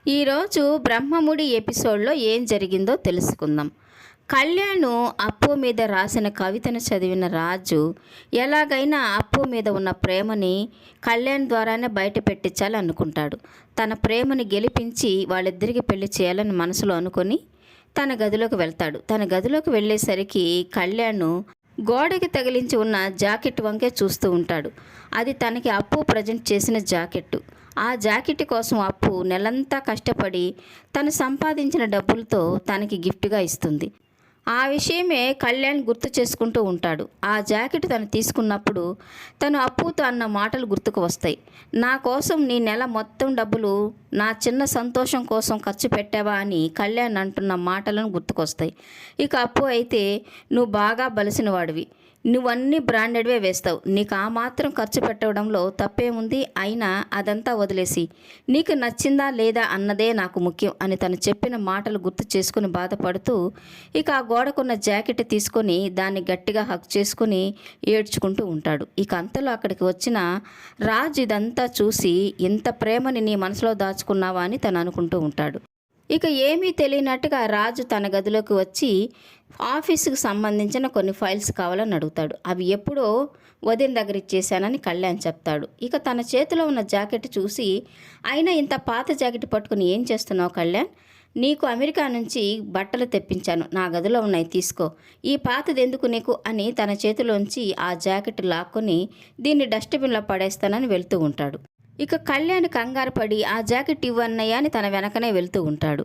ఈరోజు బ్రహ్మముడి ఎపిసోడ్లో ఏం జరిగిందో తెలుసుకుందాం. కళ్యాణ్ అప్పు మీద రాసిన కవితను చదివిన రాజు ఎలాగైనా అప్పు మీద ఉన్న ప్రేమని కళ్యాణ్ ద్వారానే బయట పెట్టించాలి అనుకుంటాడు. తన ప్రేమని గెలిపించి వాళ్ళిద్దరికి పెళ్లి చేయాలని మనసులో అనుకొని తన గదిలోకి వెళ్తాడు. తన గదిలోకి వెళ్ళేసరికి కళ్యాణ్ గోడకి తగిలించి ఉన్న జాకెట్ వంకే చూస్తూ ఉంటాడు. అది తనకి అప్పు ప్రజెంట్ చేసిన జాకెట్టు. ఆ జాకెట్ కోసం అప్పు నెలంతా కష్టపడి తను సంపాదించిన డబ్బులతో తనకి గిఫ్ట్గా ఇస్తుంది. ఆ విషయమే కళ్యాణ్ గుర్తు చేసుకుంటూ ఉంటాడు. ఆ జాకెట్ తను తీసుకున్నప్పుడు తను అప్పుతో అన్న మాటలు గుర్తుకు వస్తాయి. నా కోసం నీ నెల మొత్తం డబ్బులు నా చిన్న సంతోషం కోసం ఖర్చు పెట్టావా అని కళ్యాణ్ అంటున్న మాటలను గుర్తుకొస్తాయి. ఇక అప్పు అయితే, నువ్వు బాగా బలిసిన వాడివి, నువ్వన్నీ బ్రాండెడ్వే వేస్తావు, నీకు ఆ మాత్రం ఖర్చు పెట్టడంలో తప్పేముంది, అయినా అదంతా వదిలేసి నీకు నచ్చిందా లేదా అన్నదే నాకు ముఖ్యం అని తను చెప్పిన మాటలు గుర్తు చేసుకుని బాధపడుతూ ఇక ఆ గోడకున్న జాకెట్ తీసుకొని దాన్ని గట్టిగా హక్ చేసుకుని ఏడ్చుకుంటూ ఉంటాడు. ఇక అంతలో అక్కడికి వచ్చిన రాజు ఇదంతా చూసి, ఇంత ప్రేమని నీ మనసులో దాచుకున్నావా అని తను అనుకుంటూ ఉంటాడు. ఇక ఏమీ తెలియనట్టుగా రాజు తన గదిలోకి వచ్చి ఆఫీసుకు సంబంధించిన కొన్ని ఫైల్స్ కావాలని అడుగుతాడు. అవి ఎప్పుడో వదిన దగ్గర ఇచ్చేసానని కళ్యాణ్ చెప్తాడు. ఇక తన చేతిలో ఉన్న జాకెట్ చూసి, అయినా ఇంత పాత జాకెట్ పట్టుకుని ఏం చేస్తున్నావు కళ్యాణ్, నీకు అమెరికా నుంచి బట్టలు తెప్పించాను, నా గదిలో ఉన్నాయి తీసుకో, ఈ పాతది ఎందుకు నీకు అని తన చేతిలోంచి ఆ జాకెట్ లాక్కొని దీన్ని డస్ట్బిన్లో పడేస్తానని వెళ్తూ ఉంటాడు. ఇక కళ్యాణ్ కంగారు పడి ఆ జాకెట్ ఇవ్వన్నయ్య అని తన వెనకనే వెళ్తూ ఉంటాడు.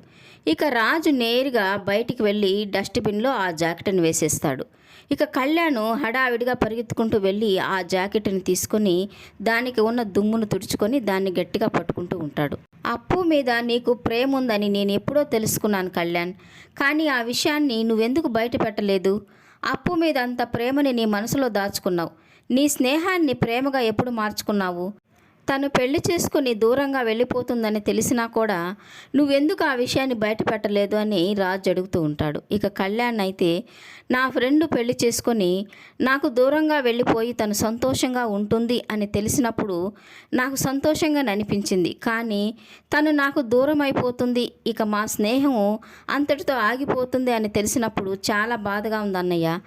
ఇక రాజు నేరుగా బయటికి వెళ్ళి డస్ట్బిన్లో ఆ జాకెట్ని వేసేస్తాడు. ఇక కళ్యాణ్ హడావిడిగా పరిగెత్తుకుంటూ వెళ్ళి ఆ జాకెట్ని తీసుకొని దానికి ఉన్న దుమ్మును తుడుచుకొని దాన్ని గట్టిగా పట్టుకుంటూ ఉంటాడు. అప్పు మీద నీకు ప్రేమ ఉందని నేను ఎప్పుడో తెలుసుకున్నాను కళ్యాణ్, కానీ ఆ విషయాన్ని నువ్వెందుకు బయట పెట్టలేదు? అప్పు మీద అంత ప్రేమని నీ మనసులో దాచుకున్నావు. నీ స్నేహాన్ని ప్రేమగా ఎప్పుడు మార్చుకున్నావు? తను పెళ్లి చేసుకుని దూరంగా వెళ్ళిపోతుందని తెలిసినా కూడా నువ్వెందుకు ఆ విషయాన్ని బయట పెట్టలేదు అని రాజు అడుగుతూ ఉంటాడు. ఇక కళ్యాణ్ అయితే, నా ఫ్రెండ్ పెళ్లి చేసుకొని నాకు దూరంగా వెళ్ళిపోయి తను సంతోషంగా ఉంటుంది అని తెలిసినప్పుడు నాకు సంతోషంగా అనిపించింది, కానీ తను నాకు దూరం అయిపోతుంది, ఇక మా స్నేహం అంతటితో ఆగిపోతుంది అని తెలిసినప్పుడు చాలా బాధగా ఉందన్నయ్య.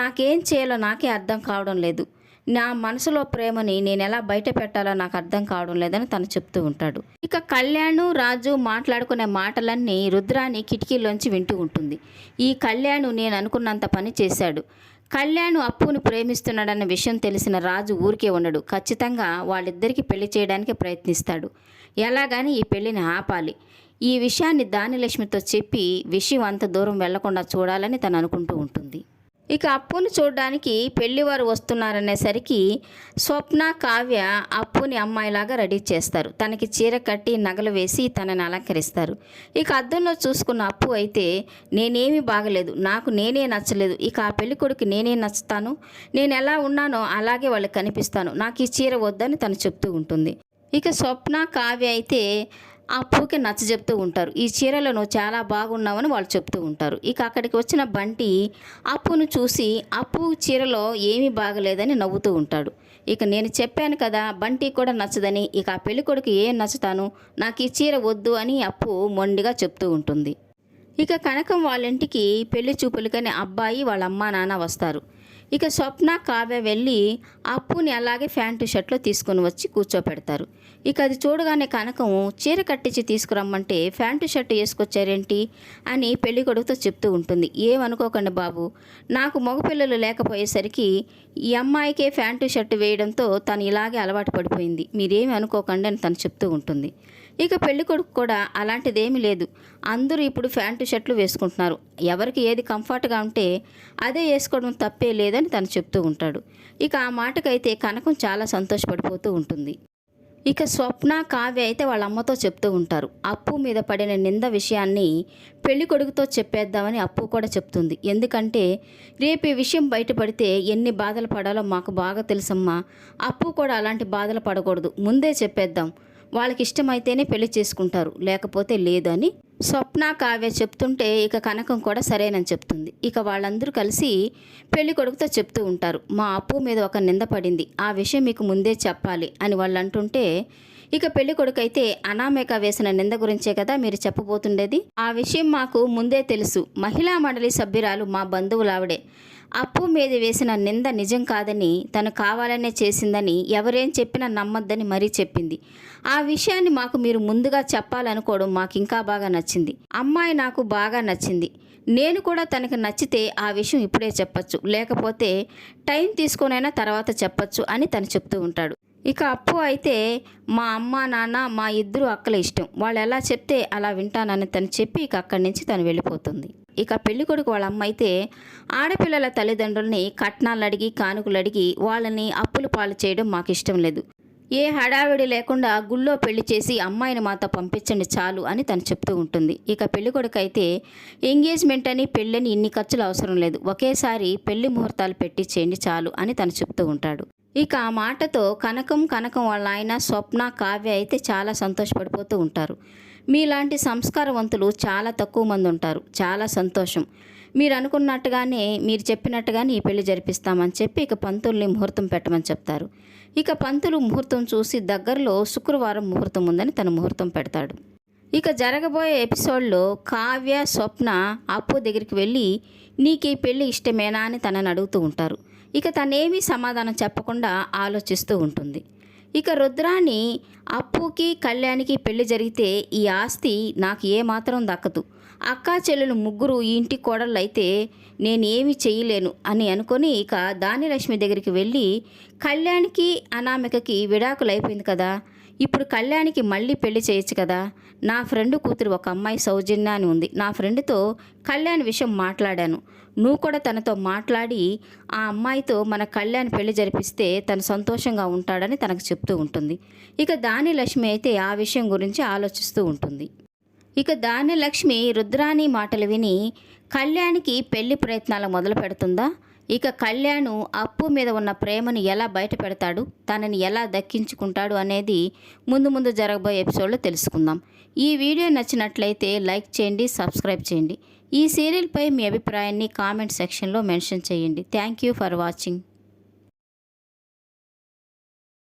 నాకేం చేయాలో నాకే అర్థం కావడం లేదు. నా మనసులో ప్రేమని నేను ఎలా బయట పెట్టాలో నాకు అర్థం కావడం లేదని తను చెప్తూ ఉంటాడు. ఇక కళ్యాణ్ రాజు మాట్లాడుకునే మాటలన్నీ రుద్రాని కిటికీలోంచి వింటూ ఉంటుంది. ఈ కళ్యాణ్ నేను అనుకున్నంత పని చేశాడు. కళ్యాణ్ అప్పుని ప్రేమిస్తున్నాడన్న విషయం తెలిసిన రాజు ఊరికే ఉండడు. ఖచ్చితంగా వాళ్ళిద్దరికీ పెళ్లి చేయడానికి ప్రయత్నిస్తాడు. ఎలాగని ఈ పెళ్లిని ఆపాలి, ఈ విషయాన్ని దానిలక్ష్మితో చెప్పి విషయం అంత దూరం వెళ్లకుండా చూడాలని తను అనుకుంటూ ఉంటుంది. ఇక అప్పుని చూడడానికి పెళ్లివారు వస్తున్నారనేసరికి స్వప్న, కావ్య అప్పుని అమ్మాయిలాగా రెడీ చేస్తారు. తనకి చీర కట్టి నగలు వేసి తనని అలంకరిస్తారు. ఇక అద్దంలో చూసుకున్న అప్పు అయితే, నేనేమీ బాగలేదు, నాకు నేనే నచ్చలేదు, ఇక ఆ పెళ్లి కొడుకు నేనే నచ్చుతాను, నేను ఎలా ఉన్నానో అలాగే వాళ్ళకి కనిపిస్తాను, నాకు ఈ చీర వద్దని తను చెప్తూ ఉంటుంది. ఇక స్వప్న, కావ్య అయితే అప్పుకి నచ్చ చెప్తూ ఉంటారు. ఈ చీరలో నువ్వు చాలా బాగున్నావని వాళ్ళు చెప్తూ ఉంటారు. ఇక అక్కడికి వచ్చిన బంటి అప్పును చూసి అప్పు చీరలో ఏమీ బాగలేదని నవ్వుతూ ఉంటాడు. ఇక నేను చెప్పాను కదా బంటి కూడా నచ్చదని, ఇక ఆ పెళ్ళికొడుకు ఏం నచ్చుతాను, నాకు ఈ చీర వద్దు అని అప్పు మొండిగా చెప్తూ ఉంటుంది. ఇక కనకం వాళ్ళ ఇంటికి పెళ్లి చూపులకని అబ్బాయి వాళ్ళ అమ్మా నాన్న వస్తారు. ఇక స్వప్న, కావ్య వెళ్ళి అప్పుని అలాగే ప్యాంటు షర్ట్లో తీసుకొని వచ్చి కూర్చోపెడతారు. ఇక అది చూడగానే కనకం చీర కట్టించి తీసుకురమ్మంటే ప్యాంటు షర్టు వేసుకొచ్చారేంటి అని పెళ్లి కొడుకుతో చెప్తూ ఉంటుంది. ఏమనుకోకండి బాబు, నాకు మగపిల్లలు లేకపోయేసరికి ఈ అమ్మాయికే ప్యాంటు షర్టు వేయడంతో తను ఇలాగే అలవాటు పడిపోయింది, మీరేమి అనుకోకండి అని తను చెప్తూ ఉంటుంది. ఇక పెళ్లి కొడుకు కూడా అలాంటిదేమీ లేదు, అందరూ ఇప్పుడు ప్యాంటు షర్ట్లు వేసుకుంటున్నారు, ఎవరికి ఏది కంఫర్ట్గా ఉంటే అదే వేసుకోవడం తప్పే లేదని తను చెప్తూ ఉంటాడు. ఇక ఆ మాటకైతే కనకం చాలా సంతోషపడిపోతూ ఉంటుంది. ఇక స్వప్న, కావ్య అయితే వాళ్ళ అమ్మతో చెప్తూ ఉంటారు. అప్పు మీద పడిన నింద విషయాన్ని పెళ్లి కొడుకుతో చెప్పేద్దామని అప్పు కూడా చెప్తుంది. ఎందుకంటే రేపు ఈ విషయం బయటపడితే ఎన్ని బాధలు పడాలో మాకు బాగా తెలుసమ్మా, అప్పు కూడా అలాంటి బాధలు పడకూడదు, ముందే చెప్పేద్దాం, వాళ్ళకి ఇష్టమైతేనే పెళ్లి చేసుకుంటారు, లేకపోతే లేదు అని స్వప్న, కావ్య చెప్తుంటే ఇక కనకం కూడా సరేనని చెప్తుంది. ఇక వాళ్ళందరూ కలిసి పెళ్లి కొడుకుతో చెప్తూ ఉంటారు, మా అప్పు మీద ఒక నింద పడింది, ఆ విషయం మీకు ముందే చెప్పాలి అని వాళ్ళు అంటుంటే ఇక పెళ్లి కొడుకైతే అనామిక వేసిన నింద గురించే కదా మీరు చెప్పబోతుండేది. ఆ విషయం మాకు ముందే తెలుసు. మహిళా మండలి సభ్యురాలు మా బంధువులావిడే. అప్పు మీద వేసిన నింద నిజం కాదని, తను కావాలనే చేసిందని, ఎవరేం చెప్పినా నమ్మొద్దని మరీ చెప్పింది. ఆ విషయాన్ని మాకు మీరు ముందుగా చెప్పాలనుకోవడం మాకు ఇంకా బాగా నచ్చింది. అమ్మాయి నాకు బాగా నచ్చింది. నేను కూడా తనకి నచ్చితే ఆ విషయం ఇప్పుడే చెప్పచ్చు, లేకపోతే టైం తీసుకొనైనా తర్వాత చెప్పచ్చు అని తను చెప్తూ ఉంటాడు. ఇక అప్పు అయితే మా అమ్మ నాన్న మా ఇద్దరు అక్కల ఇష్టం, వాళ్ళు ఎలా చెప్తే అలా వింటానని తను చెప్పి ఇక అక్కడి నుంచి తను వెళ్ళిపోతుంది. ఇక పెళ్ళికొడుకు వాళ్ళ అమ్మ అయితే ఆడపిల్లల తల్లిదండ్రుల్ని కట్నాలు అడిగి కానుకలు అడిగి వాళ్ళని అప్పుల పాలు చేయడం మాకు ఇష్టం లేదు. ఏ హడావిడి లేకుండా గుళ్ళో పెళ్లి చేసి అమ్మాయిని మాతో పంపించండి చాలు అని తను చెప్తూ ఉంటుంది. ఇక పెళ్ళికొడుకు అయితే ఎంగేజ్మెంట్ అని పెళ్ళని ఇన్ని ఖర్చులు అవసరం లేదు, ఒకేసారి పెళ్లి ముహూర్తాలు పెట్టి చేయండి చాలు అని తను చెప్తూ ఉంటాడు. ఇక ఆ మాటతో కనకం వాళ్ళ ఆయన స్వప్న కావ్య అయితే చాలా సంతోషపడిపోతూ ఉంటారు. మీలాంటి సంస్కారవంతులు చాలా తక్కువ మంది ఉంటారు, చాలా సంతోషం. మీరు అనుకున్నట్టుగానే మీరు చెప్పినట్టుగానే ఈ పెళ్లి జరిపిస్తామని చెప్పి ఇక పంతుల్ని ముహూర్తం పెట్టమని చెప్తారు. ఇక పంతులు ముహూర్తం చూసి దగ్గరలో శుక్రవారం ముహూర్తం ఉందని తన ముహూర్తం పెడతాడు. ఇక జరగబోయే ఎపిసోడ్లో కావ్య స్వప్న అప్పు దగ్గరికి వెళ్ళి నీకు ఈ పెళ్ళి ఇష్టమేనా అని తనని అడుగుతూ ఉంటారు. ఇక తనేమీ సమాధానం చెప్పకుండా ఆలోచిస్తూ ఉంటుంది. ఇక రుద్రాని అప్పుకి కళ్యాణ్కి పెళ్లి జరిగితే ఈ ఆస్తి నాకు ఏమాత్రం దక్కదు, అక్కా చెల్లెలు ముగ్గురు ఈ ఇంటి కోడళ్ళు అయితే నేనేమి చెయ్యలేను అని అనుకొని ఇక దానిలక్ష్మి దగ్గరికి వెళ్ళి కళ్యాణ్కి అనామికకి విడాకులు అయిపోయింది కదా, ఇప్పుడు కళ్యాణ్కి మళ్ళీ పెళ్లి చేయొచ్చు కదా, నా ఫ్రెండ్ కూతురు ఒక అమ్మాయి సౌజన్య అని ఉంది, నా ఫ్రెండ్తో కళ్యాణ్ విషయం మాట్లాడాను, నువ్వు కూడా తనతో మాట్లాడి ఆ అమ్మాయితో మన కళ్యాణ్ పెళ్లి జరిపిస్తే తను సంతోషంగా ఉంటాడని తనకు చెప్తూ ఉంటుంది. ఇక దానిలక్ష్మి అయితే ఆ విషయం గురించి ఆలోచిస్తూ ఉంటుంది. ఇక దానిలక్ష్మి రుద్రాని మాటలు విని కళ్యాణ్కి పెళ్లి ప్రయత్నాలు మొదలు పెడుతుందా, ఇక కళ్యాణ్ అప్పు మీద ఉన్న ప్రేమను ఎలా బయట పెడతాడు, తనని ఎలా దక్కించుకుంటాడు అనేది ముందు జరగబోయే ఎపిసోడ్లో తెలుసుకుందాం. ఈ వీడియో నచ్చినట్లయితే లైక్ చేయండి, సబ్స్క్రైబ్ చేయండి. ఈ సీరియల్పై మీ అభిప్రాయాన్ని కామెంట్ సెక్షన్లో మెన్షన్ చేయండి. Thank you for watching.